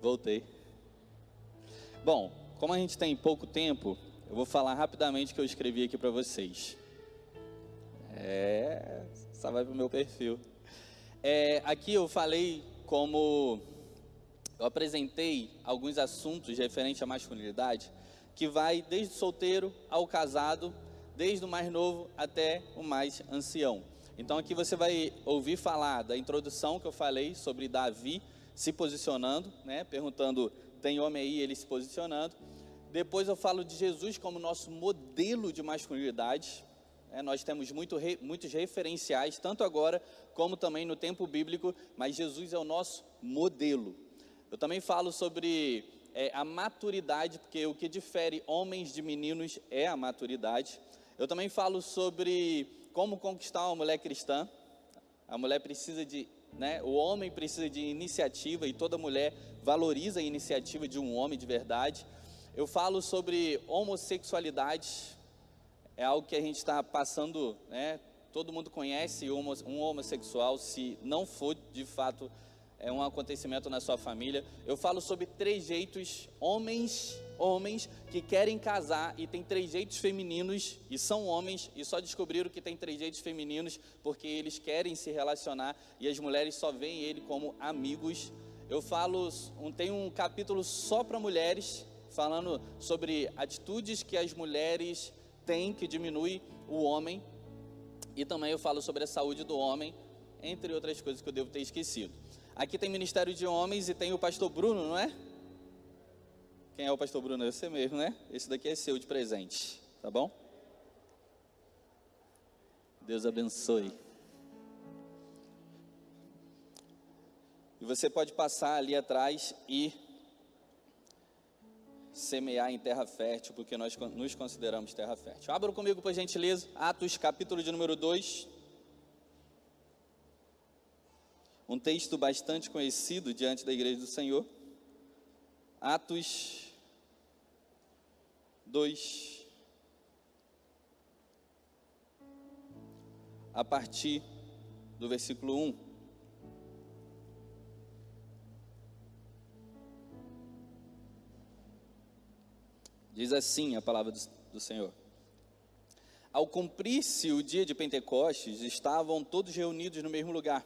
Voltei. Bom, como a gente tem pouco tempo, eu vou falar rapidamente o que eu escrevi aqui para vocês. Só vai pro meu perfil. Aqui eu falei como... Eu apresentei alguns assuntos referentes à masculinidade, que vai desde o solteiro ao casado, desde o mais novo até o mais ancião. Então aqui você vai ouvir falar da introdução que eu falei sobre Davi se posicionando, né? Perguntando, tem homem aí, ele se posicionando. Depois eu falo de Jesus como nosso modelo de masculinidade. Nós temos muitos referenciais, tanto agora como também no tempo bíblico, mas Jesus é o nosso modelo. Eu também falo sobre a maturidade, porque o que difere homens de meninos é a maturidade. Eu também falo sobre como conquistar uma mulher cristã. A mulher precisa de, o homem precisa de iniciativa e toda mulher valoriza a iniciativa de um homem de verdade. Eu falo sobre homossexualidade, é algo que a gente está passando, todo mundo conhece um homossexual, se não for de fato um acontecimento na sua família. Eu falo sobre trejeitos, homens que querem casar e tem trejeitos femininos e são homens e só descobriram que tem trejeitos femininos porque eles querem se relacionar e as mulheres só veem ele como amigos. Eu falo, tem um capítulo só para mulheres, falando sobre atitudes que as mulheres têm que diminui o homem, e também eu falo sobre a saúde do homem, entre outras coisas que eu devo ter esquecido. Aqui tem Ministério de Homens e tem o pastor Bruno, não é? Quem é o pastor Bruno? É você mesmo, né? Esse daqui é seu de presente, tá bom? Deus abençoe. E você pode passar ali atrás e semear em terra fértil, porque nós nos consideramos terra fértil. Abra comigo, por gentileza, Atos, capítulo de número 2. Um texto bastante conhecido diante da igreja do Senhor. Atos 2, a partir do versículo 1. Diz assim a palavra do Senhor. Ao cumprir-se o dia de Pentecostes, estavam todos reunidos no mesmo lugar.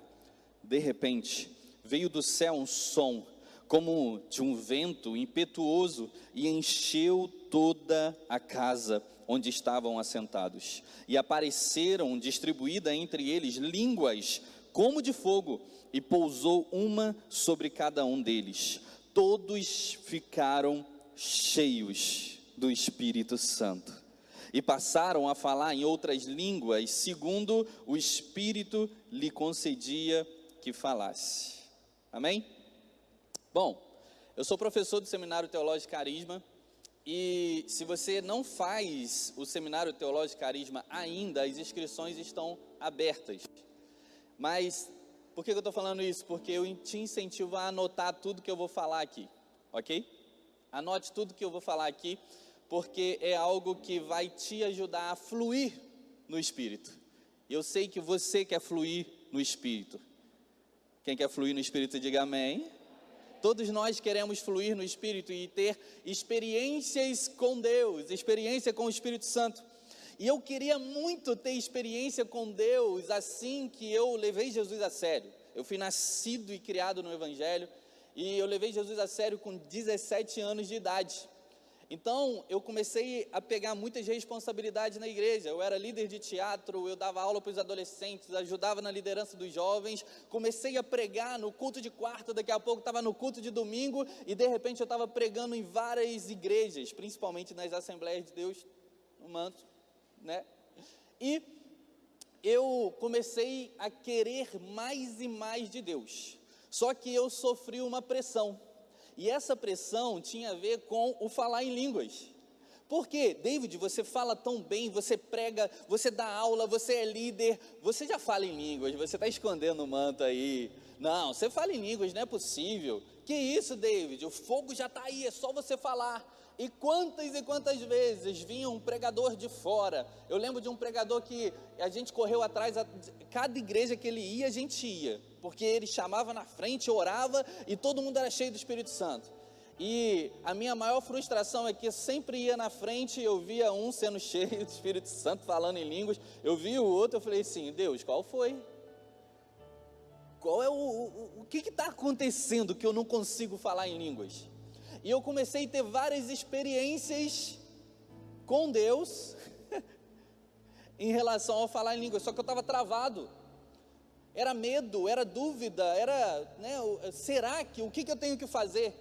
De repente, veio do céu um som, como de um vento impetuoso, e encheu toda a casa onde estavam assentados. E apareceram distribuídas entre eles línguas como de fogo, e pousou uma sobre cada um deles. Todos ficaram cheios do Espírito Santo e passaram a falar em outras línguas, segundo o Espírito lhe concedia que falasse. Amém? Bom, eu sou professor do Seminário Teológico Carisma, e se você não faz o Seminário Teológico Carisma ainda, as inscrições estão abertas. Mas, por que eu estou falando isso? Porque eu te incentivo a anotar tudo que eu vou falar aqui, ok? Anote tudo que eu vou falar aqui, porque é algo que vai te ajudar a fluir no Espírito. Eu sei que você quer fluir no Espírito. Quem quer fluir no Espírito, diga amém. Todos nós queremos fluir no Espírito e ter experiências com Deus, experiência com o Espírito Santo. E eu queria muito ter experiência com Deus assim que eu levei Jesus a sério. Eu fui nascido e criado no Evangelho, e eu levei Jesus a sério com 17 anos de idade. Então, eu comecei a pegar muitas responsabilidades na igreja. Eu era líder de teatro, eu dava aula para os adolescentes, ajudava na liderança dos jovens. Comecei a pregar no culto de quarta, daqui a pouco estava no culto de domingo, e de repente eu estava pregando em várias igrejas, principalmente nas Assembleias de Deus, no Manto, né? E eu comecei a querer mais e mais de Deus. Só que eu sofri uma pressão. E essa pressão tinha a ver com o falar em línguas. Por quê? David, você fala tão bem, você prega, você dá aula, você é líder, você já fala em línguas, você está escondendo o manto aí. Não, você fala em línguas, não é possível. Que isso, David? O fogo já está aí, é só você falar. E quantas vezes vinha um pregador de fora. Eu lembro de um pregador que a gente correu atrás, cada igreja que ele ia, a gente ia. porque ele chamava na frente, orava, e todo mundo era cheio do Espírito Santo. E a minha maior frustração é que eu sempre ia na frente, eu via um sendo cheio do Espírito Santo, falando em línguas, eu via o outro, eu falei assim, Deus, qual foi? Qual é o que está acontecendo que eu não consigo falar em línguas? E eu comecei a ter várias experiências com Deus, em relação ao falar em línguas, só que eu estava travado, era medo, era dúvida, era, será que, o que eu tenho que fazer?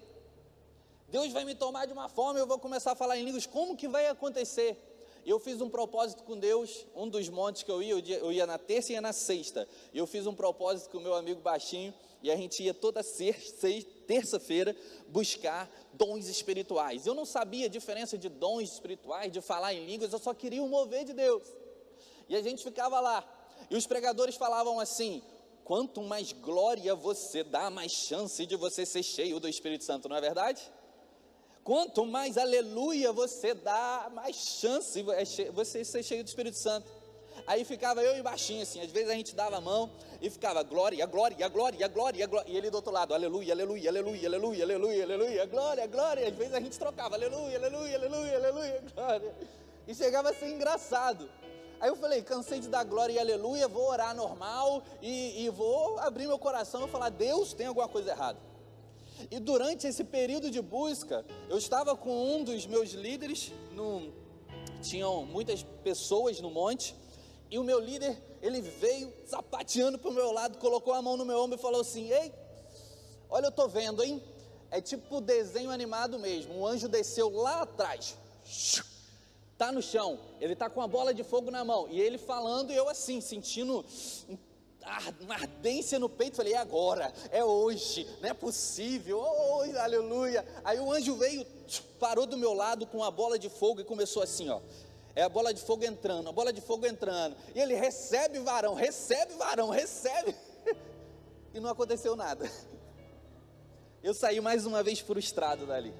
Deus vai me tomar de uma forma, eu vou começar a falar em línguas, como que vai acontecer? Eu fiz um propósito com Deus, um dos montes que eu ia na terça e ia na sexta, e eu fiz um propósito com o meu amigo Baixinho, e a gente ia toda terça-feira buscar dons espirituais. Eu não sabia a diferença de dons espirituais, de falar em línguas, eu só queria o mover de Deus, e a gente ficava lá, e os pregadores falavam assim, quanto mais glória você dá, mais chance de você ser cheio do Espírito Santo, não é verdade? Quanto mais aleluia você dá, mais chance você ser cheio do Espírito Santo. Aí ficava eu e Baixinho assim, às vezes a gente dava a mão e ficava glória, glória, glória, glória, glória, e ele do outro lado, aleluia, aleluia, aleluia, aleluia, aleluia, aleluia, glória, glória, às vezes a gente trocava, aleluia, aleluia, aleluia, aleluia, glória, e chegava a ser engraçado. Aí eu falei, cansei de dar glória e aleluia, vou orar normal, e vou abrir meu coração e falar, Deus, tem alguma coisa errada. E durante esse período de busca, eu estava com um dos meus líderes, tinham muitas pessoas no monte, e o meu líder, ele veio sapateando para o meu lado, colocou a mão no meu ombro e falou assim, ei, olha eu estou vendo, hein, é tipo desenho animado mesmo, um anjo desceu lá atrás, está no chão, ele está com a bola de fogo na mão, e ele falando, e eu assim, sentindo uma ardência no peito, falei, é agora, é hoje, não é possível, oh, aleluia. Aí o anjo veio, parou do meu lado com a bola de fogo e começou assim, ó, é a bola de fogo entrando, e ele recebe varão, recebe, e não aconteceu nada. Eu saí mais uma vez frustrado dali.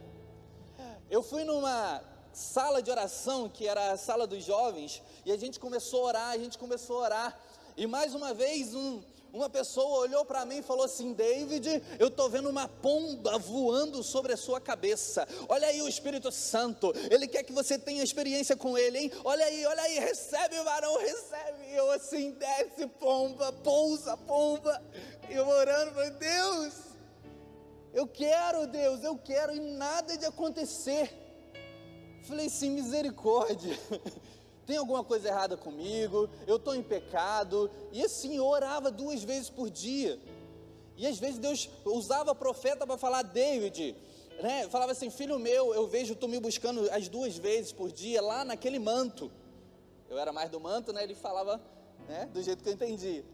Eu fui numa sala de oração, que era a sala dos jovens, e a gente começou a orar, e mais uma vez uma pessoa olhou para mim e falou assim, David, eu estou vendo uma pomba voando sobre a sua cabeça, olha aí o Espírito Santo, ele quer que você tenha experiência com ele, hein? Olha aí, recebe varão, recebe, e eu assim, desce pomba, pousa pomba, e eu orando, falei, Deus, eu quero, e nada de acontecer. Falei assim, misericórdia, tem alguma coisa errada comigo, eu estou em pecado, e assim, eu orava 2 vezes por dia, e às vezes Deus usava profeta para falar, David, falava assim, filho meu, eu vejo tu me buscando as 2 vezes por dia, lá naquele manto, eu era mais do manto, ele falava, do jeito que eu entendia,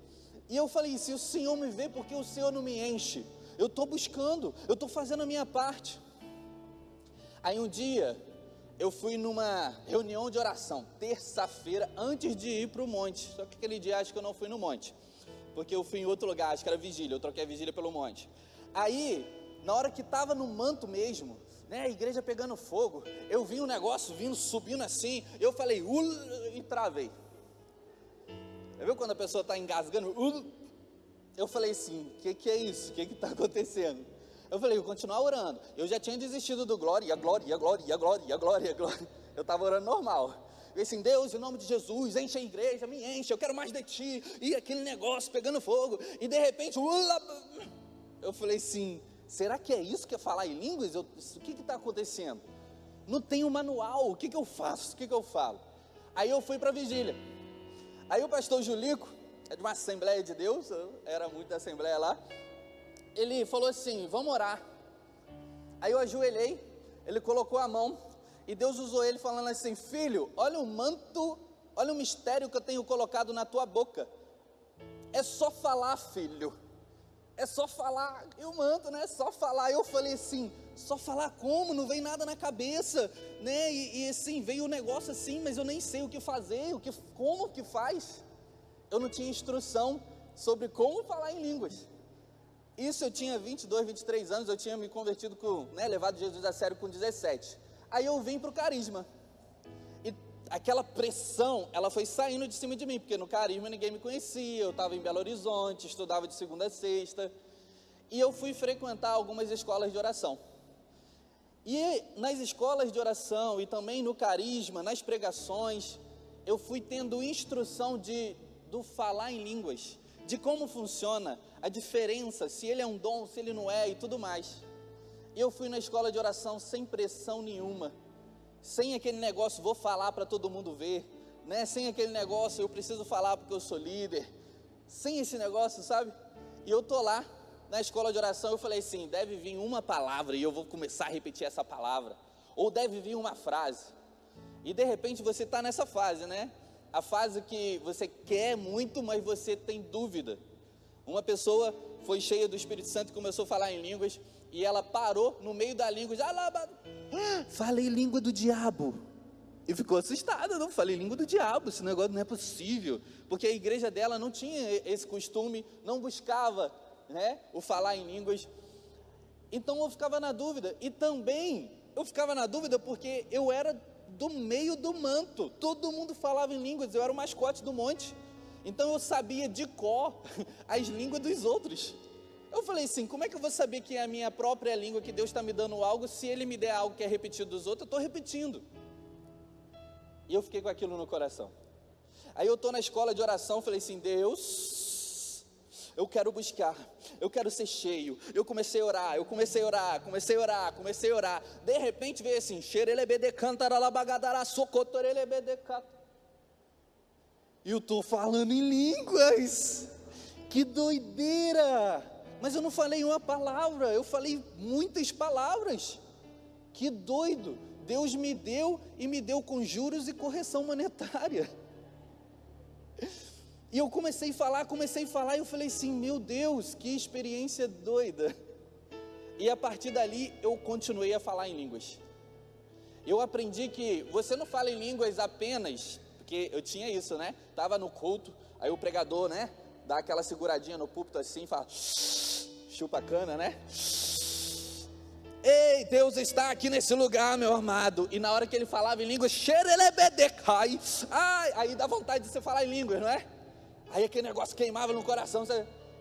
e eu falei, se o Senhor me vê, por que o Senhor não me enche? Eu estou buscando, eu estou fazendo a minha parte. Aí um dia, eu fui numa reunião de oração, terça-feira, antes de ir para o monte, só que aquele dia acho que eu não fui no monte, porque eu fui em outro lugar, acho que era vigília, eu troquei a vigília pelo monte. Aí, na hora que estava no manto mesmo, a igreja pegando fogo, eu vi um negócio subindo assim, eu falei, e travei. Viu quando a pessoa está engasgando, eu falei assim, o que é isso, o que está acontecendo? Eu falei, vou continuar orando, eu já tinha desistido do glória, eu estava orando normal, eu falei assim, Deus, em nome de Jesus, enche a igreja, me enche, eu quero mais de ti, e aquele negócio pegando fogo, e de repente, eu falei assim, será que é isso que é falar em línguas? O que está acontecendo? Não tem um manual, o que eu faço, o que eu falo? Aí eu fui para a vigília, aí o pastor Julico, é de uma Assembleia de Deus, eu era muito da Assembleia lá, ele falou assim, vamos orar. Aí eu ajoelhei, ele colocou a mão, e Deus usou ele falando assim, filho, olha o manto, olha o mistério que eu tenho colocado na tua boca, é só falar, filho, é só falar, e o manto, é só falar. Eu falei assim, só falar como? Não vem nada na cabeça, e assim, veio o negócio assim, mas eu nem sei o que fazer, como que faz? Eu não tinha instrução sobre como falar em línguas. Isso eu tinha 22, 23 anos, eu tinha me convertido levado Jesus a sério com 17. Aí eu vim para o Carisma, e aquela pressão, ela foi saindo de cima de mim, porque no Carisma ninguém me conhecia, eu estava em Belo Horizonte, estudava de segunda a sexta, e eu fui frequentar algumas escolas de oração. E nas escolas de oração e também no Carisma, nas pregações, eu fui tendo instrução do falar em línguas, de como funciona, a diferença, se ele é um dom, se ele não é e tudo mais. E eu fui na escola de oração sem pressão nenhuma, sem aquele negócio, vou falar para todo mundo ver, né? Sem aquele negócio, eu preciso falar porque eu sou líder, sem esse negócio, sabe? E eu tô lá, na escola de oração, eu falei assim, deve vir uma palavra e eu vou começar a repetir essa palavra, ou deve vir uma frase, e de repente você está nessa fase, né? A fase que você quer muito, mas você tem dúvida. Uma pessoa foi cheia do Espírito Santo e começou a falar em línguas, e ela parou no meio da língua, falei língua do diabo, e ficou assustada, não, falei língua do diabo, esse negócio não é possível, porque a igreja dela não tinha esse costume, não buscava, né, o falar em línguas. Então eu ficava na dúvida, e também eu ficava na dúvida porque eu era do meio do manto, todo mundo falava em línguas, eu era o mascote do monte, então eu sabia de cor as línguas dos outros. Eu falei assim, como é que eu vou saber que é a minha própria língua, que Deus está me dando algo, se Ele me der algo que é repetido dos outros, eu estou repetindo. E eu fiquei com aquilo no coração. Aí eu estou na escola de oração, falei assim, Deus, eu quero buscar, eu quero ser cheio. Eu comecei a orar, comecei a orar. De repente veio assim, e eu estou falando em línguas, que doideira, mas eu não falei uma palavra, eu falei muitas palavras, que doido, Deus me deu, e me deu com juros e correção monetária. E eu comecei a falar, e eu falei assim, meu Deus, que experiência doida. E a partir dali, eu continuei a falar em línguas. Eu aprendi que você não fala em línguas apenas, porque eu tinha isso, né? Estava no culto, aí o pregador, né? Dá aquela seguradinha no púlpito assim, fala, chupa a cana, né? Ei, Deus está aqui nesse lugar, meu amado. E na hora que ele falava em línguas, aí dá vontade de você falar em línguas, não é? Aí aquele negócio queimava no coração.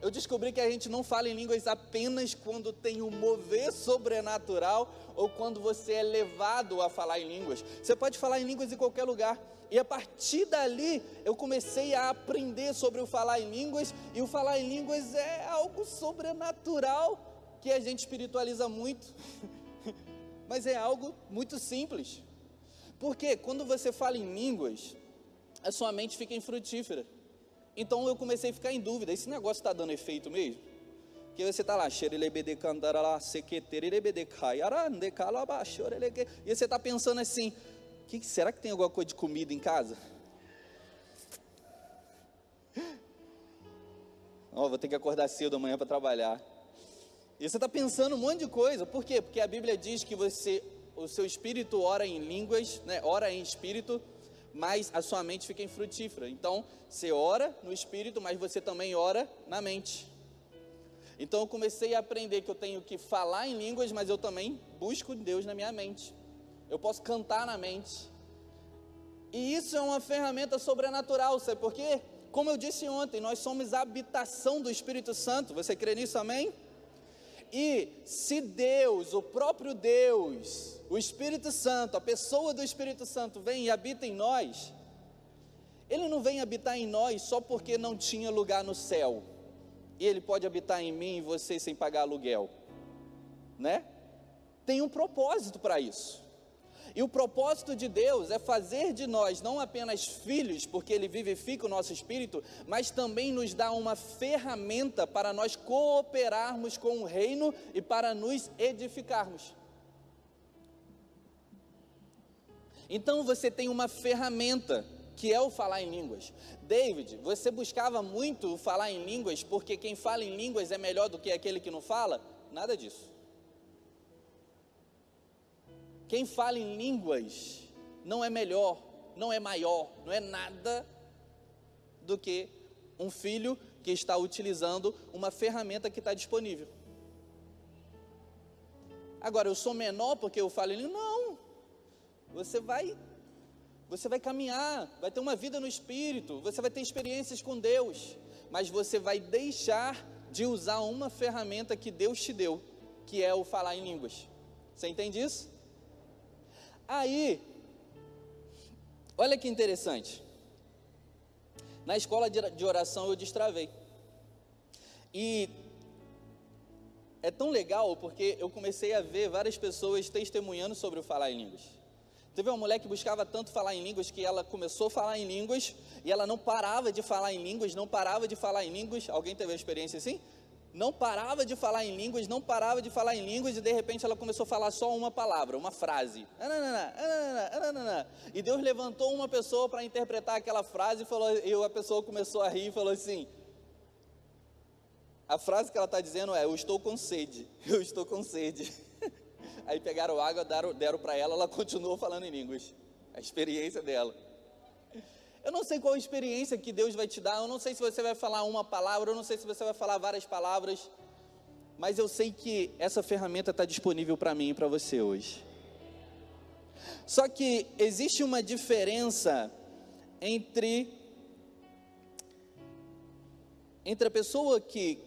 Eu descobri que a gente não fala em línguas apenas quando tem um mover sobrenatural, ou quando você é levado a falar em línguas. Você pode falar em línguas em qualquer lugar. E a partir dali, eu comecei a aprender sobre o falar em línguas, e o falar em línguas é algo sobrenatural, que a gente espiritualiza muito, mas é algo muito simples, porque quando você fala em línguas, a sua mente fica infrutífera. Então eu comecei a ficar em dúvida, esse negócio está dando efeito mesmo? Porque você está lá, e você está pensando assim, será que tem alguma coisa de comida em casa? Vou ter que acordar cedo amanhã para trabalhar. E você está pensando um monte de coisa, por quê? Porque a Bíblia diz que o seu espírito ora em línguas, né? Ora em espírito, mas a sua mente fica infrutífera. Então, você ora no espírito, mas você também ora na mente. Então eu comecei a aprender que eu tenho que falar em línguas, mas eu também busco Deus na minha mente. Eu posso cantar na mente. E isso é uma ferramenta sobrenatural, sabe por quê? Como eu disse ontem, nós somos a habitação do Espírito Santo. Você crê nisso, amém? E se Deus, o próprio Deus, o Espírito Santo, a pessoa do Espírito Santo vem e habita em nós, Ele não vem habitar em nós só porque não tinha lugar no céu, e Ele pode habitar em mim e você sem pagar aluguel, né? Tem um propósito para isso. E o propósito de Deus é fazer de nós não apenas filhos, porque Ele vivifica o nosso espírito, mas também nos dá uma ferramenta para nós cooperarmos com o reino e para nos edificarmos. Então você tem uma ferramenta, que é o falar em línguas. David, você buscava muito o falar em línguas, porque quem fala em línguas é melhor do que aquele que não fala? Nada disso. Quem fala em línguas não é melhor, não é maior, não é nada do que um filho que está utilizando uma ferramenta que está disponível. Agora, eu sou menor porque eu falo em língua? Não, você vai Você vai caminhar, vai ter uma vida no Espírito, você vai ter experiências com Deus, mas você vai deixar de usar uma ferramenta que Deus te deu, que é o falar em línguas. Você entende isso? Aí, olha que interessante. Na escola de oração eu destravei. E é tão legal porque eu comecei a ver várias pessoas testemunhando sobre o falar em línguas. Teve uma mulher que buscava tanto falar em línguas que ela começou a falar em línguas e ela não parava de falar em línguas, não parava de falar em línguas. Alguém teve uma experiência assim? Não parava de falar em línguas, não parava de falar em línguas, e de repente ela começou a falar só uma palavra, uma frase. E Deus levantou uma pessoa para interpretar aquela frase e a pessoa começou a rir e falou assim, a frase que ela está dizendo é, eu estou com sede, eu estou com sede. Aí pegaram água, deram para ela, ela continuou falando em línguas, a experiência dela. Eu não sei qual experiência que Deus vai te dar, eu não sei se você vai falar uma palavra, eu não sei se você vai falar várias palavras, mas eu sei que essa ferramenta está disponível para mim e para você hoje. Só que existe uma diferença entre a pessoa que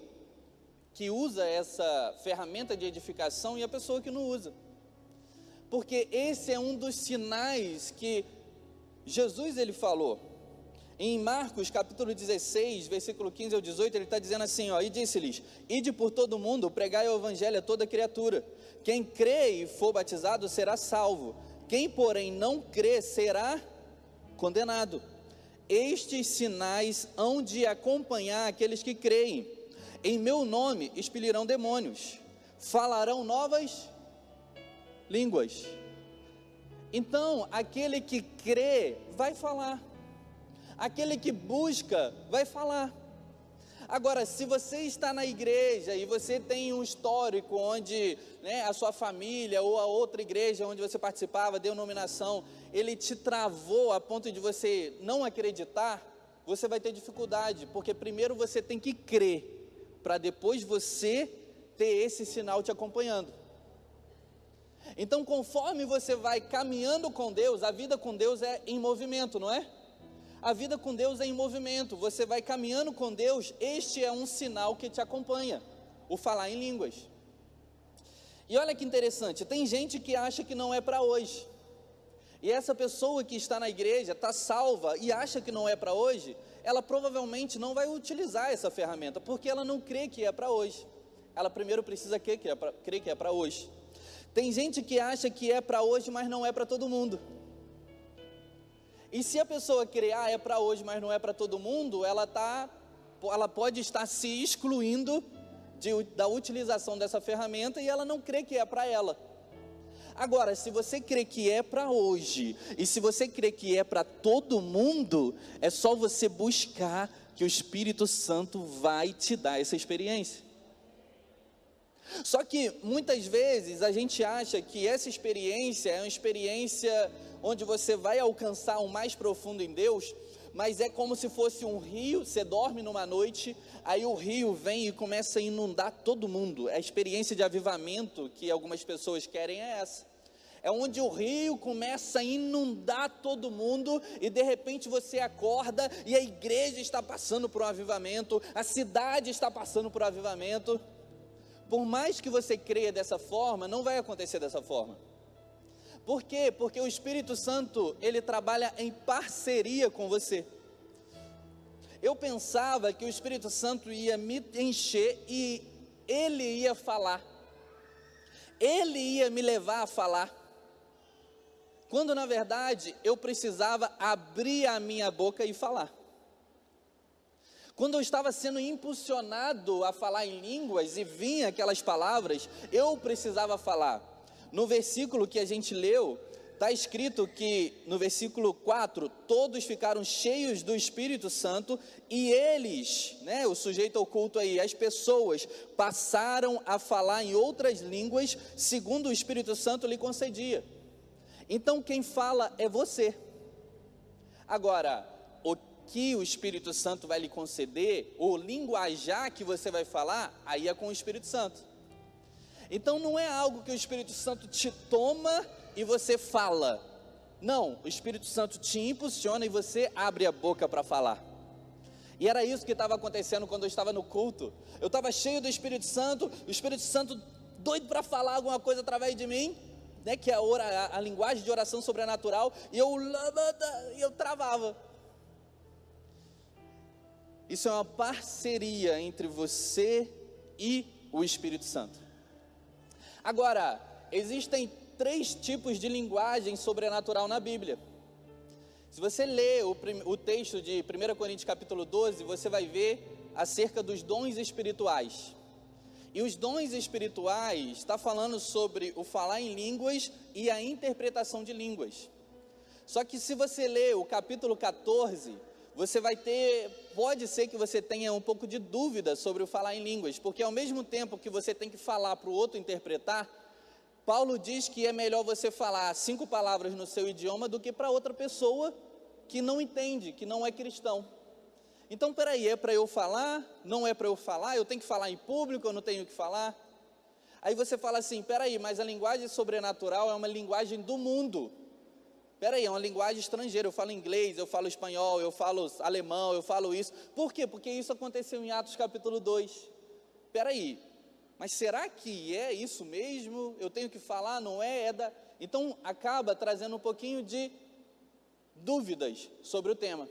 usa essa ferramenta de edificação e a pessoa que não usa. Porque esse é um dos sinais que Jesus ele falou. Em Marcos capítulo 16, versículo 15 ao 18, ele está dizendo assim, e disse-lhes, ide por todo mundo, pregai o evangelho a toda criatura. Quem crê e for batizado será salvo. Quem, porém, não crê será condenado. Estes sinais hão de acompanhar aqueles que creem. Em meu nome expelirão demônios, falarão novas línguas. Então, aquele que crê vai falar, aquele que busca vai falar. Agora, se você está na igreja e você tem um histórico onde a sua família ou a outra igreja onde você participava, denominação, ele te travou a ponto de você não acreditar, você vai ter dificuldade, porque primeiro você tem que crer, para depois você ter esse sinal te acompanhando. Então, conforme você vai caminhando com Deus, a vida com Deus é em movimento, não é? A vida com Deus é em movimento, você vai caminhando com Deus, este é um sinal que te acompanha, o falar em línguas. E olha que interessante, tem gente que acha que não é para hoje, e essa pessoa que está na igreja, está salva e acha que não é para hoje, ela provavelmente não vai utilizar essa ferramenta, porque ela não crê que é para hoje. Ela primeiro precisa crer que é para hoje. Tem gente que acha que é para hoje, mas não é para todo mundo. E se a pessoa crer, é para hoje, mas não é para todo mundo, ela pode estar se excluindo da utilização dessa ferramenta e ela não crê que é para ela. Agora, se você crê que é para hoje, e se você crê que é para todo mundo, é só você buscar que o Espírito Santo vai te dar essa experiência. Só que muitas vezes a gente acha que essa experiência é uma experiência onde você vai alcançar o mais profundo em Deus, mas é como se fosse um rio, você dorme numa noite, aí o rio vem e começa a inundar todo mundo. A experiência de avivamento que algumas pessoas querem é essa. É onde o rio começa a inundar todo mundo e de repente você acorda e a igreja está passando por um avivamento, a cidade está passando por um avivamento. Por mais que você creia dessa forma, não vai acontecer dessa forma. Por quê? Porque o Espírito Santo, ele trabalha em parceria com você. Eu pensava que o Espírito Santo ia me encher e ele ia falar. Ele ia me levar a falar. Quando na verdade eu precisava abrir a minha boca e falar. Quando eu estava sendo impulsionado a falar em línguas e vinha aquelas palavras, eu precisava falar. No versículo que a gente leu, está escrito que no versículo 4, todos ficaram cheios do Espírito Santo e eles, o sujeito oculto aí, as pessoas, passaram a falar em outras línguas, segundo o Espírito Santo lhe concedia. Então quem fala é você. Agora, o que o Espírito Santo vai lhe conceder, o linguajar que você vai falar, aí é com o Espírito Santo. Então não é algo que o Espírito Santo te toma e você fala. Não, o Espírito Santo te impulsiona e você abre a boca para falar. E era isso que estava acontecendo quando eu estava no culto. Eu estava cheio do Espírito Santo, o Espírito Santo doido para falar alguma coisa através de mim, né, que é a linguagem de oração sobrenatural, e eu travava. Isso é uma parceria entre você e o Espírito Santo. Agora, existem 3 tipos de linguagem sobrenatural na Bíblia. Se você ler o texto de 1 Coríntios capítulo 12, você vai ver acerca dos dons espirituais. E os dons espirituais está falando sobre o falar em línguas e a interpretação de línguas. Só que se você ler o capítulo 14, você vai pode ser que você tenha um pouco de dúvida sobre o falar em línguas, porque ao mesmo tempo que você tem que falar para o outro interpretar, Paulo diz que é melhor você falar 5 palavras no seu idioma do que para outra pessoa que não entende, que não é cristão. Então, peraí, é para eu falar? Não é para eu falar? Eu tenho que falar em público, eu não tenho que falar? Aí você fala assim, peraí, mas a linguagem sobrenatural é uma linguagem do mundo. Peraí, é uma linguagem estrangeira, eu falo inglês, eu falo espanhol, eu falo alemão, eu falo isso. Por quê? Porque isso aconteceu em Atos capítulo 2. Peraí, mas será que é isso mesmo? Eu tenho que falar, não é? Então acaba trazendo um pouquinho de dúvidas sobre o tema.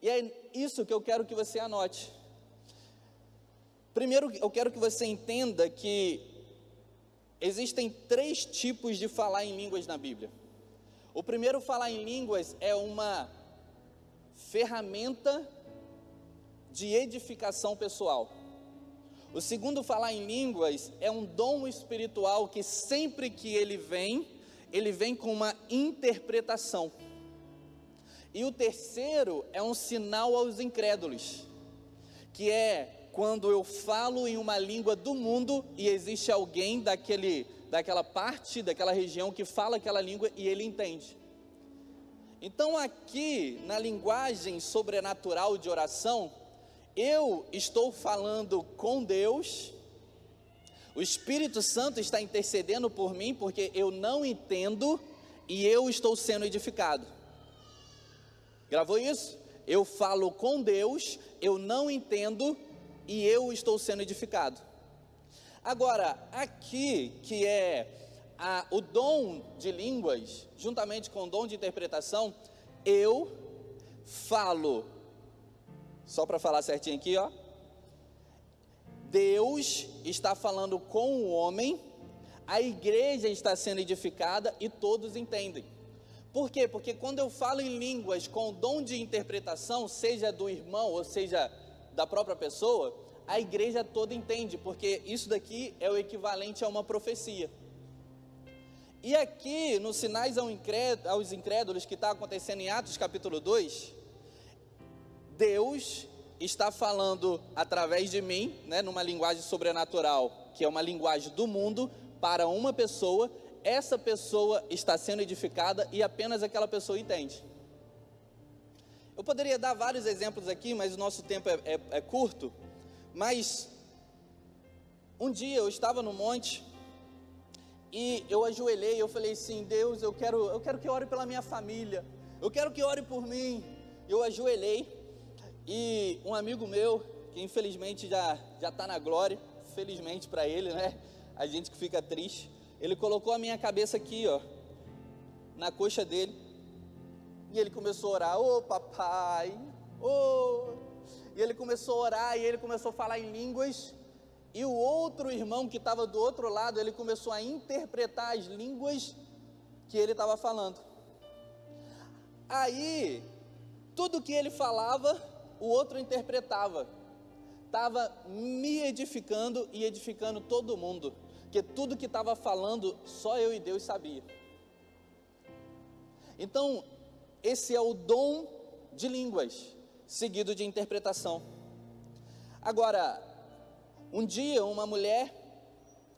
E é isso que eu quero que você anote. Primeiro, eu quero que você entenda que existem 3 tipos de falar em línguas na Bíblia. O primeiro, falar em línguas, é uma ferramenta de edificação pessoal. O segundo, falar em línguas, é um dom espiritual que sempre que ele vem com uma interpretação. E o terceiro é um sinal aos incrédulos, que é quando eu falo em uma língua do mundo e existe alguém daquela parte, daquela região que fala aquela língua e ele entende. Então aqui, na linguagem sobrenatural de oração, eu estou falando com Deus, o Espírito Santo está intercedendo por mim, porque eu não entendo e eu estou sendo edificado. Gravou isso? Eu falo com Deus, eu não entendo e eu estou sendo edificado. Agora, aqui que é o dom de línguas, juntamente com o dom de interpretação, eu falo, só para falar certinho aqui, ó. Deus está falando com o homem, a igreja está sendo edificada e todos entendem. Por quê? Porque quando eu falo em línguas com o dom de interpretação, seja do irmão ou seja da própria pessoa, a igreja toda entende, porque isso daqui é o equivalente a uma profecia. E aqui, nos sinais aos incrédulos que está acontecendo em Atos capítulo 2, Deus está falando através de mim, né, numa linguagem sobrenatural, que é uma linguagem do mundo, para uma pessoa. Essa pessoa está sendo edificada e apenas aquela pessoa entende. Eu poderia dar vários exemplos aqui, mas o nosso tempo é curto. Mas um dia eu estava no monte e eu ajoelhei, eu falei assim, Deus, eu quero que ore pela minha família, eu quero que ore por mim. Eu ajoelhei e um amigo meu, que infelizmente já está na glória, felizmente para ele, né? A gente que fica triste, ele colocou a minha cabeça aqui, ó, na coxa dele, e ele começou a orar, ô papai, e ele começou a orar, e ele começou a falar em línguas, e o outro irmão que estava do outro lado, ele começou a interpretar as línguas que ele estava falando. Aí, tudo que ele falava, o outro interpretava, estava me edificando e edificando todo mundo, porque tudo que estava falando, só eu e Deus sabia. Então, esse é o dom de línguas, seguido de interpretação. Agora, um dia uma mulher,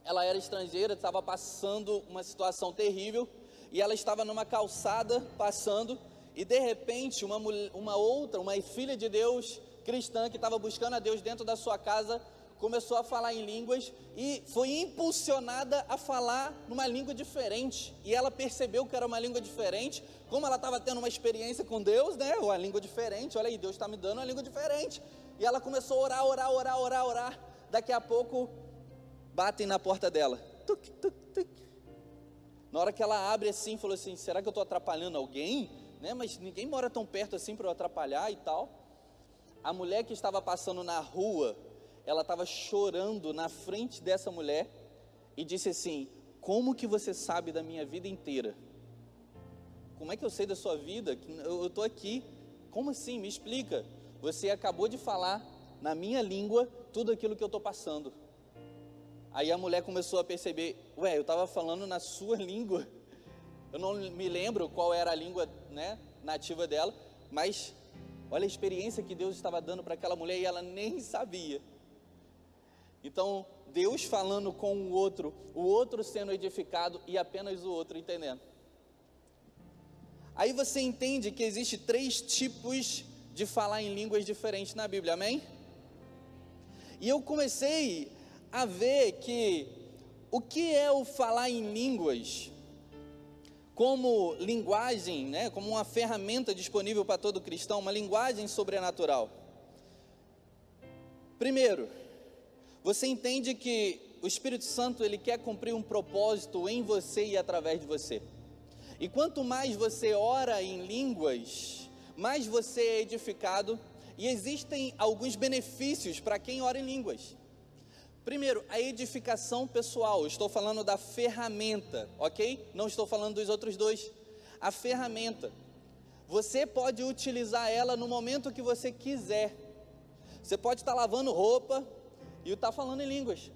ela era estrangeira, estava passando uma situação terrível, e ela estava numa calçada passando, e de repente uma filha de Deus, cristã, que estava buscando a Deus dentro da sua casa, começou a falar em línguas e foi impulsionada a falar numa língua diferente. E ela percebeu que era uma língua diferente, como ela estava tendo uma experiência com Deus, né? Uma língua diferente, olha aí, Deus está me dando uma língua diferente. E ela começou a orar. Daqui a pouco, batem na porta dela. Tuc, tuc, tuc. Na hora que ela abre assim, falou assim, será que eu estou atrapalhando alguém? Né? Mas ninguém mora tão perto assim para eu atrapalhar e tal. A mulher que estava passando na rua, ela estava chorando na frente dessa mulher e disse assim, como que você sabe da minha vida inteira? Como é que eu sei da sua vida? Eu estou aqui. Como assim? Me explica. Você acabou de falar na minha língua tudo aquilo que eu estou passando. Aí a mulher começou a perceber, eu estava falando na sua língua. Eu não me lembro qual era a língua, né, nativa dela, mas olha a experiência que Deus estava dando para aquela mulher e ela nem sabia. Então, Deus falando com o outro sendo edificado e apenas o outro entendendo. Aí você entende que existe 3 tipos de falar em línguas diferentes na Bíblia, amém? E eu comecei a ver que o que é o falar em línguas como linguagem, né, como uma ferramenta disponível para todo cristão, uma linguagem sobrenatural. Primeiro, você entende que o Espírito Santo, ele quer cumprir um propósito em você e através de você. E quanto mais você ora em línguas, mais você é edificado, e existem alguns benefícios para quem ora em línguas. Primeiro, a edificação pessoal, estou falando da ferramenta, ok? Não estou falando dos outros 2. A ferramenta, você pode utilizar ela no momento que você quiser. Você pode estar lavando roupa e estar falando em línguas.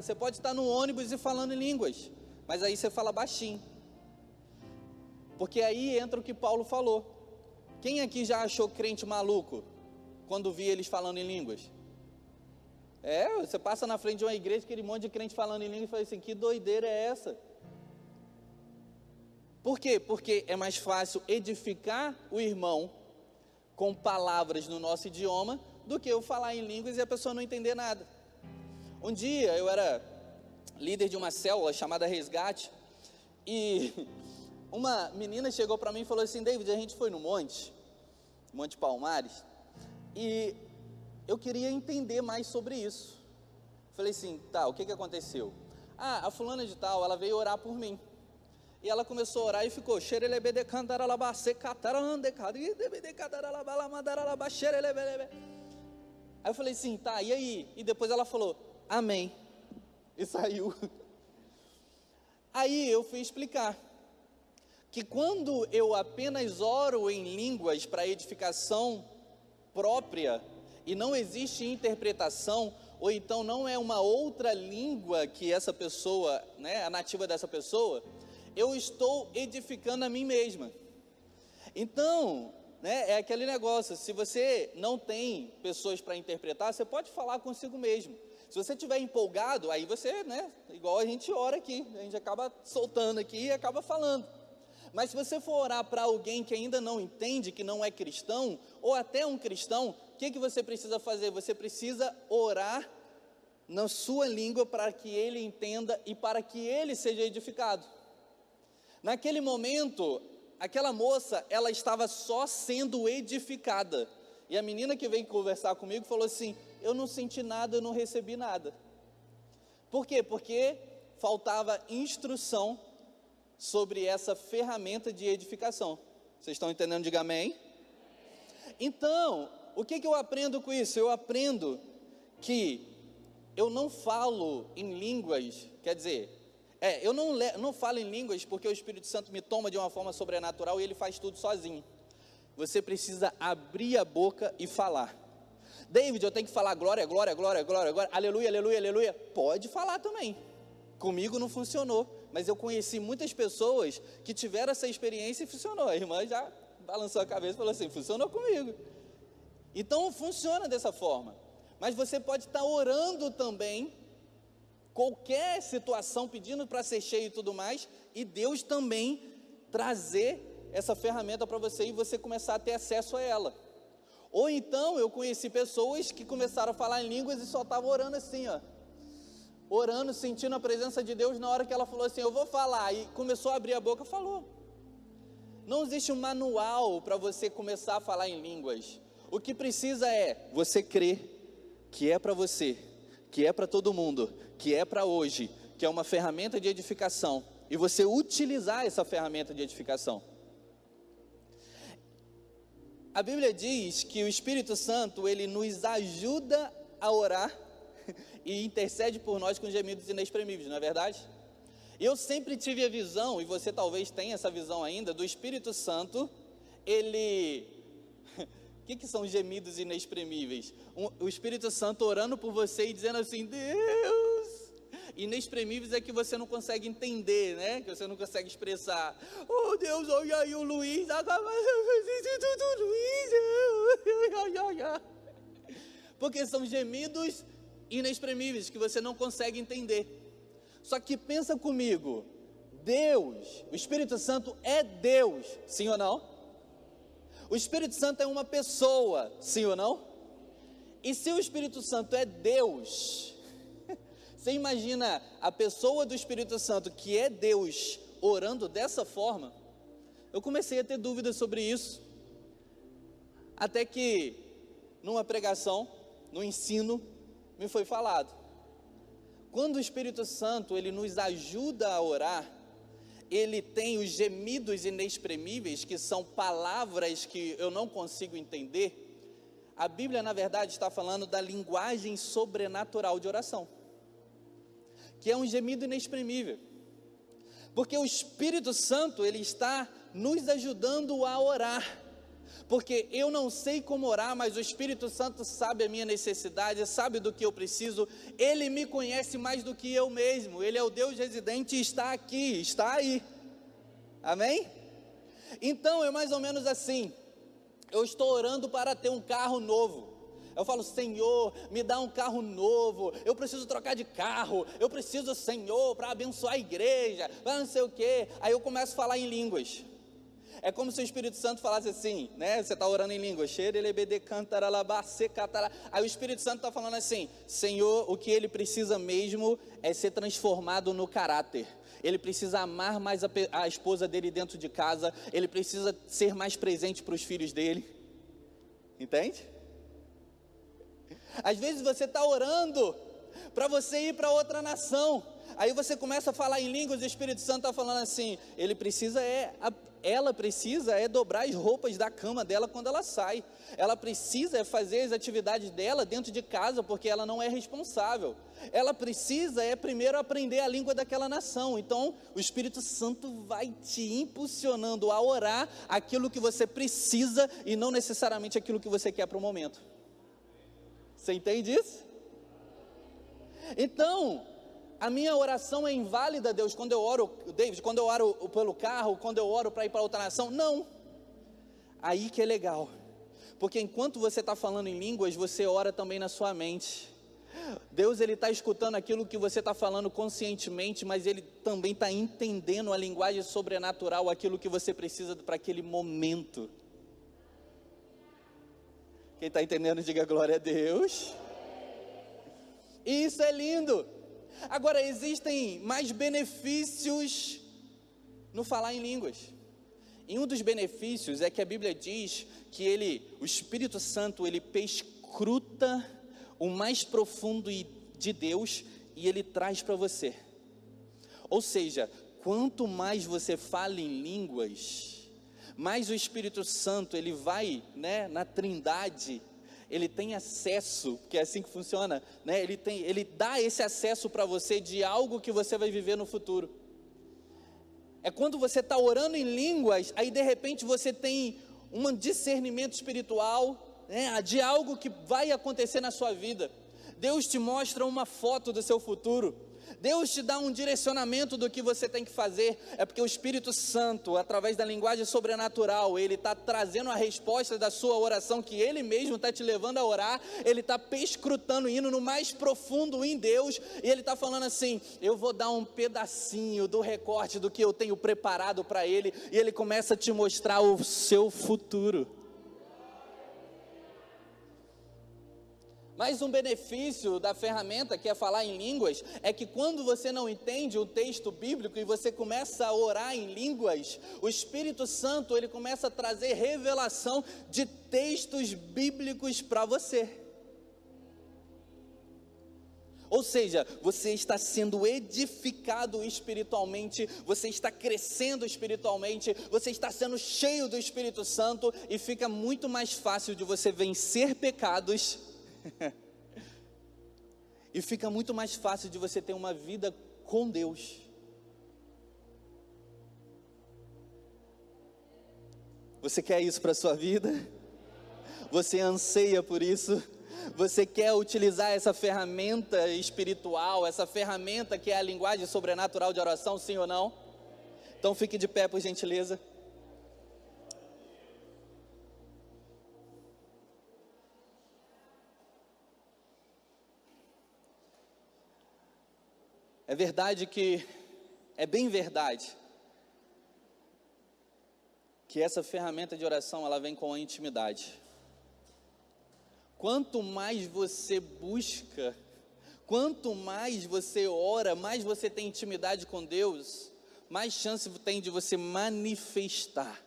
Você pode estar no ônibus e falando em línguas, mas aí você fala baixinho, porque aí entra o que Paulo falou. Quem aqui já achou crente maluco quando via eles falando em línguas? Você passa na frente de uma igreja, aquele monte de crente falando em línguas e fala assim, que doideira é essa? Por quê? Porque é mais fácil edificar o irmão com palavras no nosso idioma do que eu falar em línguas e a pessoa não entender nada. Um dia eu era líder de uma célula chamada Resgate e uma menina chegou para mim e falou assim, David, a gente foi no Monte Palmares, e eu queria entender mais sobre isso. Falei assim, tá, o que aconteceu? A fulana de tal, ela veio orar por mim. E ela começou a orar e ficou, aí eu falei assim, tá, e aí? E depois ela falou, amém, e saiu. Aí eu fui explicar que quando eu apenas oro em línguas para edificação própria, e não existe interpretação, ou então não é uma outra língua que essa pessoa, né, a nativa dessa pessoa, eu estou edificando a mim mesma. Então, né, é aquele negócio, se você não tem pessoas para interpretar, você pode falar consigo mesmo. Se você estiver empolgado, aí você, né, igual a gente ora aqui, a gente acaba soltando aqui e acaba falando. Mas se você for orar para alguém que ainda não entende, que não é cristão, ou até um cristão, o que você precisa fazer? Você precisa orar na sua língua para que ele entenda e para que ele seja edificado. Naquele momento, aquela moça, ela estava só sendo edificada. E a menina que veio conversar comigo falou assim, eu não senti nada, eu não recebi nada. Por quê? Porque faltava instrução sobre essa ferramenta de edificação. Vocês estão entendendo? Diga amém. Então, o que eu aprendo com isso? Eu aprendo que eu não falo em línguas, quer dizer, eu não falo em línguas porque o Espírito Santo me toma de uma forma sobrenatural e ele faz tudo sozinho. Você precisa abrir a boca e falar. David, eu tenho que falar glória, glória, glória, glória, glória, aleluia, aleluia, aleluia. Pode falar também. Comigo não funcionou, mas eu conheci muitas pessoas que tiveram essa experiência e funcionou. A irmã já balançou a cabeça e falou assim, funcionou comigo. Então funciona dessa forma. Mas você pode estar orando também, qualquer situação pedindo para ser cheio e tudo mais, e Deus também trazer essa ferramenta para você e você começar a ter acesso a ela. Ou então eu conheci pessoas que começaram a falar em línguas e só estavam orando assim, ó. Orando, sentindo a presença de Deus. Na hora que ela falou assim, eu vou falar, e começou a abrir a boca, falou. Não existe um manual para você começar a falar em línguas. O que precisa é você crer que é para você, que é para todo mundo, que é para hoje, que é uma ferramenta de edificação, e você utilizar essa ferramenta de edificação. A Bíblia diz que o Espírito Santo, ele nos ajuda a orar e intercede por nós com gemidos inexprimíveis, não é verdade? Eu sempre tive a visão, e você talvez tenha essa visão ainda, do Espírito Santo, ele... O que são gemidos inexprimíveis? O Espírito Santo orando por você e dizendo assim, Deus... Inexprimíveis é que você não consegue entender, né? Que você não consegue expressar. Oh Deus, olha aí o Luiz, porque são gemidos inexprimíveis que você não consegue entender. Só que pensa comigo, Deus, o Espírito Santo é Deus, sim ou não? O Espírito Santo é uma pessoa, sim ou não? E se o Espírito Santo é Deus, você imagina a pessoa do Espírito Santo, que é Deus, orando dessa forma? Eu comecei a ter dúvidas sobre isso, até que, numa pregação, no ensino, me foi falado. Quando o Espírito Santo, ele nos ajuda a orar, ele tem os gemidos inexprimíveis, que são palavras que eu não consigo entender. A Bíblia, na verdade, está falando da linguagem sobrenatural de oração, que é um gemido inexprimível, porque o Espírito Santo, ele está nos ajudando a orar, porque eu não sei como orar, mas o Espírito Santo sabe a minha necessidade, sabe do que eu preciso, ele me conhece mais do que eu mesmo, ele é o Deus residente e está aqui, está aí, amém? Então é mais ou menos assim, eu estou orando para ter um carro novo, eu falo, Senhor, me dá um carro novo, eu preciso trocar de carro, eu preciso, Senhor, para abençoar a igreja, para não sei o que. Aí eu começo a falar em línguas, é como se o Espírito Santo falasse assim, né, você está orando em línguas, aí o Espírito Santo está falando assim, Senhor, o que ele precisa mesmo é ser transformado no caráter, ele precisa amar mais a esposa dele dentro de casa, ele precisa ser mais presente para os filhos dele, entende? Às vezes você está orando para você ir para outra nação, aí você começa a falar em línguas, e o Espírito Santo está falando assim, ela precisa dobrar as roupas da cama dela quando ela sai, ela precisa fazer as atividades dela dentro de casa, porque ela não é responsável, ela precisa primeiro aprender a língua daquela nação. Então o Espírito Santo vai te impulsionando a orar aquilo que você precisa, e não necessariamente aquilo que você quer para o momento. Você entende isso? Então, a minha oração é inválida, Deus, quando eu oro, David, quando eu oro pelo carro, quando eu oro para ir para outra nação, não. Aí que é legal, porque enquanto você está falando em línguas, você ora também na sua mente. Deus, ele está escutando aquilo que você está falando conscientemente, mas ele também está entendendo a linguagem sobrenatural, aquilo que você precisa para aquele momento. Quem está entendendo, diga glória a Deus. E isso é lindo. Agora, existem mais benefícios no falar em línguas. E um dos benefícios é que a Bíblia diz que o Espírito Santo, ele perscruta o mais profundo de Deus e ele traz para você. Ou seja, quanto mais você fala em línguas, mais o Espírito Santo, ele vai, né, na Trindade, ele tem acesso, que é assim que funciona, né, ele dá esse acesso para você de algo que você vai viver no futuro. É quando você está orando em línguas, aí de repente você tem um discernimento espiritual, né, de algo que vai acontecer na sua vida. Deus te mostra uma foto do seu futuro, Deus te dá um direcionamento do que você tem que fazer. É porque o Espírito Santo, através da linguagem sobrenatural, ele está trazendo a resposta da sua oração, que ele mesmo está te levando a orar. Ele está perscrutando, indo no mais profundo em Deus, e ele está falando assim, eu vou dar um pedacinho do recorte do que eu tenho preparado para ele, e ele começa a te mostrar o seu futuro. Mas um benefício da ferramenta, que é falar em línguas, é que quando você não entende o texto bíblico e você começa a orar em línguas, o Espírito Santo, ele começa a trazer revelação de textos bíblicos para você. Ou seja, você está sendo edificado espiritualmente, você está crescendo espiritualmente, você está sendo cheio do Espírito Santo e fica muito mais fácil de você vencer pecados e fica muito mais fácil de você ter uma vida com Deus. Você quer isso para a sua vida? Você anseia por isso? Você quer utilizar essa ferramenta espiritual, essa ferramenta que é a linguagem sobrenatural de oração, sim ou não? Então fique de pé, por gentileza. É verdade que, é bem verdade, que essa ferramenta de oração, ela vem com a intimidade. Quanto mais você busca, quanto mais você ora, mais você tem intimidade com Deus, mais chance tem de você manifestar.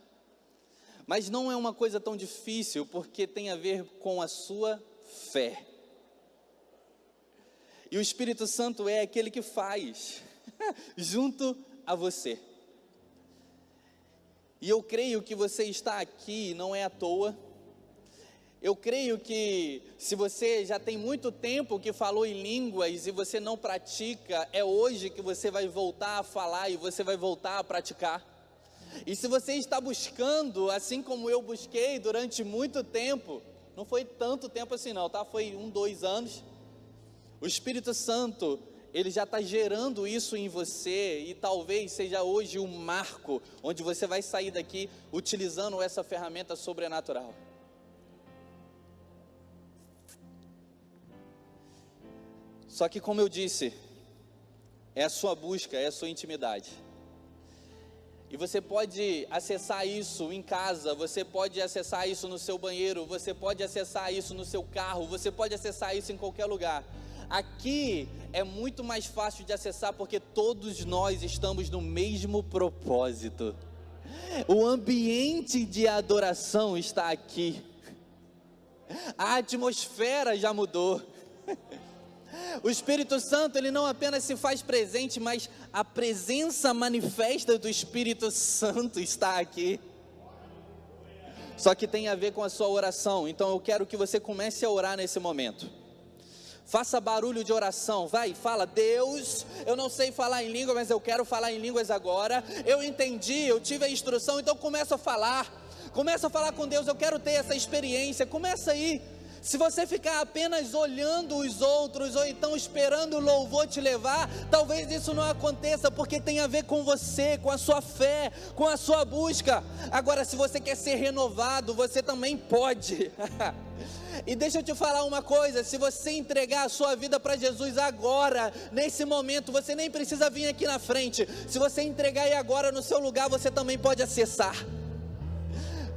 Mas não é uma coisa tão difícil, porque tem a ver com a sua fé. E o Espírito Santo é aquele que faz, junto a você. E eu creio que você está aqui não é à toa. Eu creio que se você já tem muito tempo que falou em línguas e você não pratica, é hoje que você vai voltar a falar e você vai voltar a praticar. E se você está buscando, assim como eu busquei durante muito tempo, não foi tanto tempo assim não, tá? Foi 2 anos. O Espírito Santo, ele já está gerando isso em você e talvez seja hoje um marco onde você vai sair daqui utilizando essa ferramenta sobrenatural. Só que, como eu disse, é a sua busca, é a sua intimidade. E você pode acessar isso em casa, você pode acessar isso no seu banheiro, você pode acessar isso no seu carro, você pode acessar isso em qualquer lugar. Aqui é muito mais fácil de acessar porque todos nós estamos no mesmo propósito. O ambiente de adoração está aqui. A atmosfera já mudou. O Espírito Santo, ele não apenas se faz presente, mas a presença manifesta do Espírito Santo está aqui. Só que tem a ver com a sua oração. Então eu quero que você comece a orar nesse momento. Faça barulho de oração, vai, fala: Deus, eu não sei falar em língua, mas eu quero falar em línguas agora. Eu entendi, eu tive a instrução, então começa a falar com Deus. Eu quero ter essa experiência, começa aí. Se você ficar apenas olhando os outros, ou então esperando o louvor te levar, talvez isso não aconteça, porque tem a ver com você, com a sua fé, com a sua busca. Agora, se você quer ser renovado, você também pode. E deixa eu te falar uma coisa: se você entregar a sua vida para Jesus agora, nesse momento, você nem precisa vir aqui na frente. Se você entregar aí agora no seu lugar, você também pode acessar.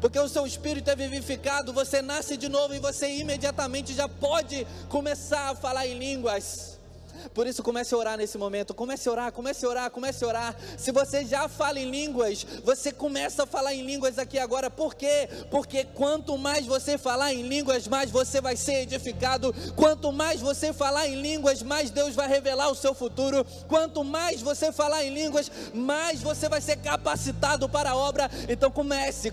Porque o seu espírito é vivificado, você nasce de novo e você imediatamente já pode começar a falar em línguas. Por isso comece a orar nesse momento, comece a orar, comece a orar, comece a orar. Se você já fala em línguas, você começa a falar em línguas aqui agora. Por quê? Porque quanto mais você falar em línguas, mais você vai ser edificado. Quanto mais você falar em línguas, mais Deus vai revelar o seu futuro. Quanto mais você falar em línguas, mais você vai ser capacitado para a obra. Então comece.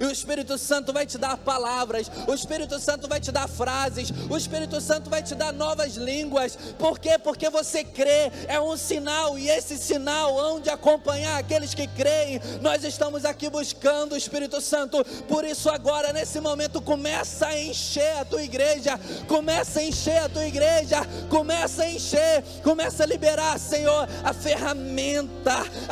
E o Espírito Santo vai te dar palavras, o Espírito Santo vai te dar frases, o Espírito Santo vai te dar novas línguas. Por quê? Porque você crê, é um sinal, e esse sinal hão de acompanhar aqueles que creem. Nós estamos aqui buscando o Espírito Santo. Por isso agora, nesse momento, começa a encher a tua igreja, começa a encher a tua igreja, começa a encher, começa a liberar, Senhor, a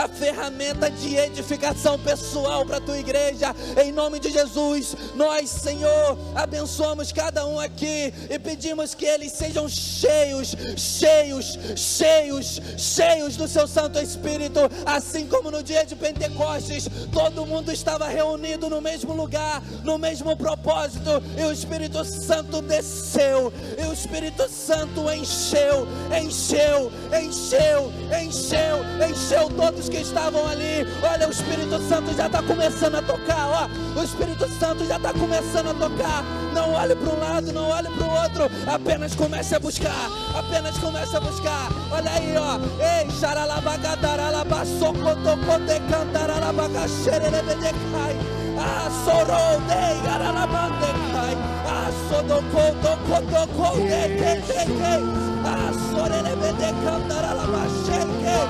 ferramenta de edificação pessoal para a tua igreja, em nome de Jesus. Nós, Senhor, abençoamos cada um aqui e pedimos que eles sejam cheios cheios, cheios, cheios, cheios do seu Santo Espírito, assim como no dia de Pentecostes, todo mundo estava reunido no mesmo lugar, no mesmo propósito, e o Espírito Santo desceu, e o Espírito Santo encheu, encheu, encheu, encheu, encheu todos que estavam ali. Olha, o Espírito Santo já está começando a tocar, ó, o Espírito Santo já está começando a tocar. Não olhe para um lado, não olhe para o outro, apenas comece a buscar, apenas comece a buscar. Olha aí, ó, ei, xaralabagadarabasocotocote cantaralabacaxererebedecai, ah, sorou, dei, aralabandecai, ah, sodocotocotocotequetequei, ah, sorerebedecantaralabaxequei,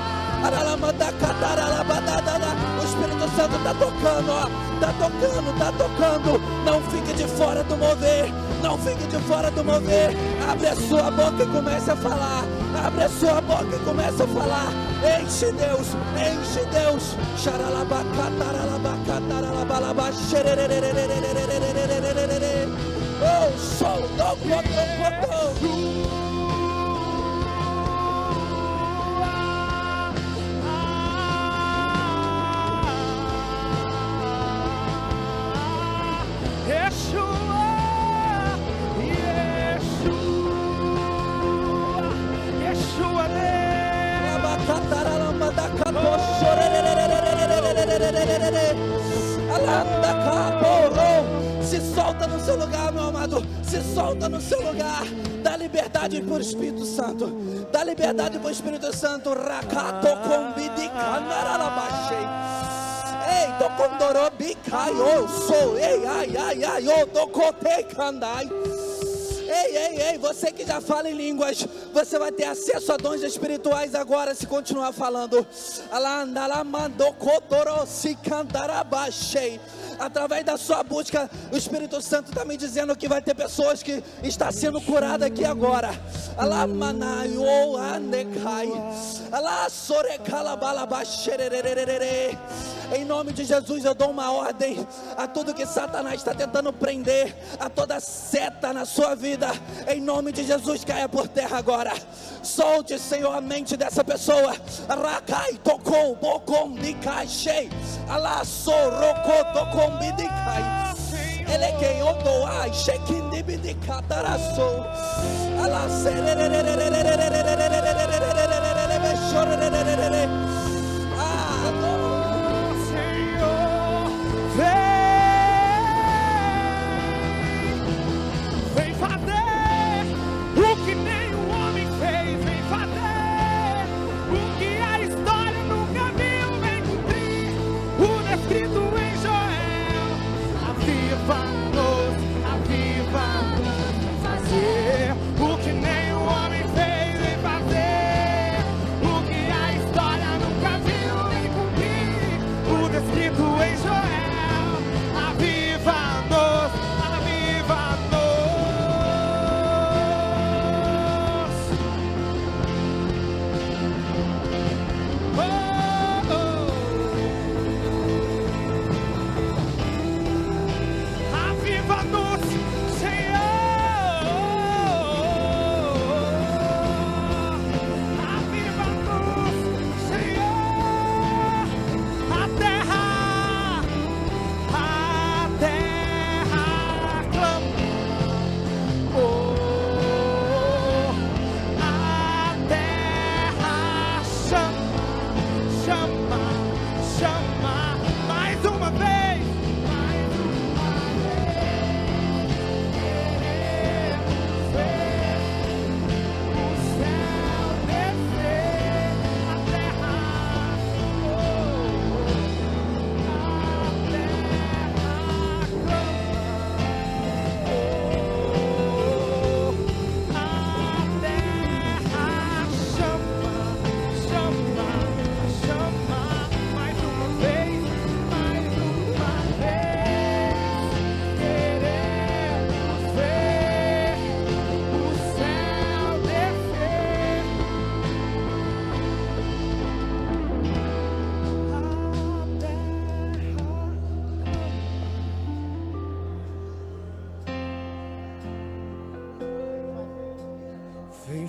aralamandacataralabadadada. O Espírito Santo está tocando, ó, está tocando, está tocando. Não fique de fora do mover, não fique de fora do mover. Abre a sua boca e comece a falar, abre a sua boca e comece a falar. Enche Deus, enche Deus. Oh, show do cotocoto. Se solta no seu lugar, meu amado. Se solta no seu lugar. Dá liberdade para o Espírito Santo. Dá liberdade para o Espírito Santo. Rakato combidi canaralabachei. Ei, tocondorobicai, eu sou. Ei, ai, ai, ai, eu tocotei candai. Ei, você que já fala em línguas, você vai ter acesso a dons espirituais agora se continuar falando. Através da sua busca, o Espírito Santo está me dizendo que vai ter pessoas que estão sendo curadas aqui agora. Em nome de Jesus eu dou uma ordem a tudo que Satanás está tentando prender, a toda seta na sua vida. Em nome de Jesus, caia por terra agora. Solte, Senhor, a mente dessa pessoa. Rakai tocou, bocom bicachei. Alá sorocô tocom bidicai. Ele é quem eu dou, ai, chequim de bidicataraçou. Alá o que nem o homem fez, vem fazer.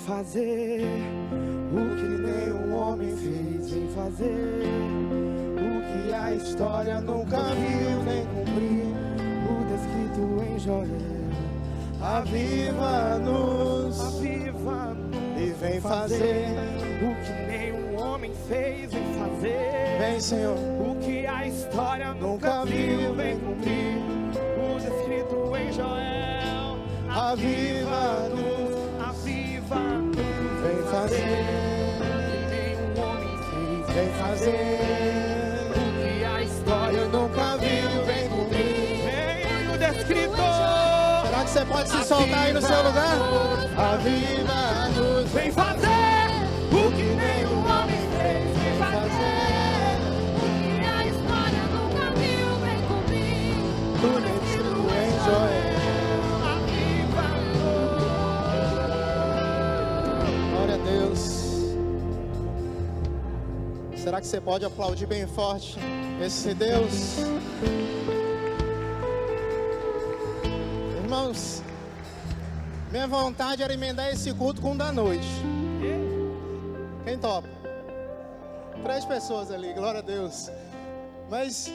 fazer o que nenhum homem fez, vem fazer o que a história nunca viu, vem cumprir o descrito em Joel. Aviva-nos, e vem fazer o que nenhum homem fez, vem fazer, vem Senhor, o que a história nunca viu, vem cumprir o descrito em Joel. Aviva-nos, vem fazer o que nenhum homem fez, vem fazer o que a história nunca viu, vem cumprir, vem o descrito. Será que você pode se soltar aí no seu lugar? Aviva-nos, vem fazer o que nenhum homem fez, vem fazer o que a história nunca viu, vem cumprir o descrito em Joel. Glória a Deus. Será que você pode aplaudir bem forte esse Deus? Irmãos, minha vontade era emendar esse culto com o da noite. Quem topa? 3 pessoas ali, glória a Deus. Mas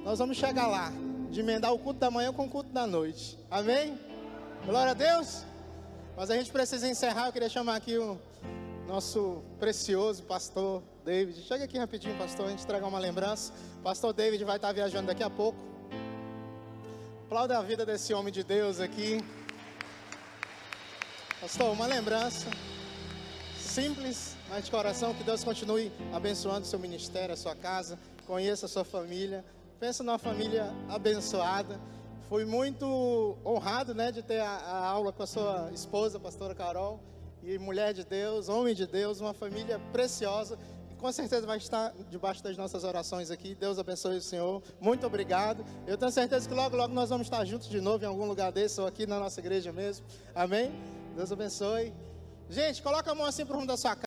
nós vamos chegar lá, de emendar o culto da manhã com o culto da noite. Amém? Glória a Deus. Mas a gente precisa encerrar. Eu queria chamar aqui o nosso precioso pastor David. Chega aqui rapidinho, pastor, a gente entregar uma lembrança. Pastor David vai estar viajando daqui a pouco. Aplauda a vida desse homem de Deus aqui. Pastor, uma lembrança simples, mas de coração. Que Deus continue abençoando o seu ministério, a sua casa. Conheça a sua família. Pensa numa família abençoada. Fui muito honrado, né, de ter a aula com a sua esposa, a pastora Carol. E mulher de Deus, homem de Deus, uma família preciosa. E com certeza vai estar debaixo das nossas orações aqui. Deus abençoe o Senhor. Muito obrigado. Eu tenho certeza que logo, logo nós vamos estar juntos de novo em algum lugar desse, ou aqui na nossa igreja mesmo. Amém? Deus abençoe. Gente, coloca a mão assim para o rumo da sua casa.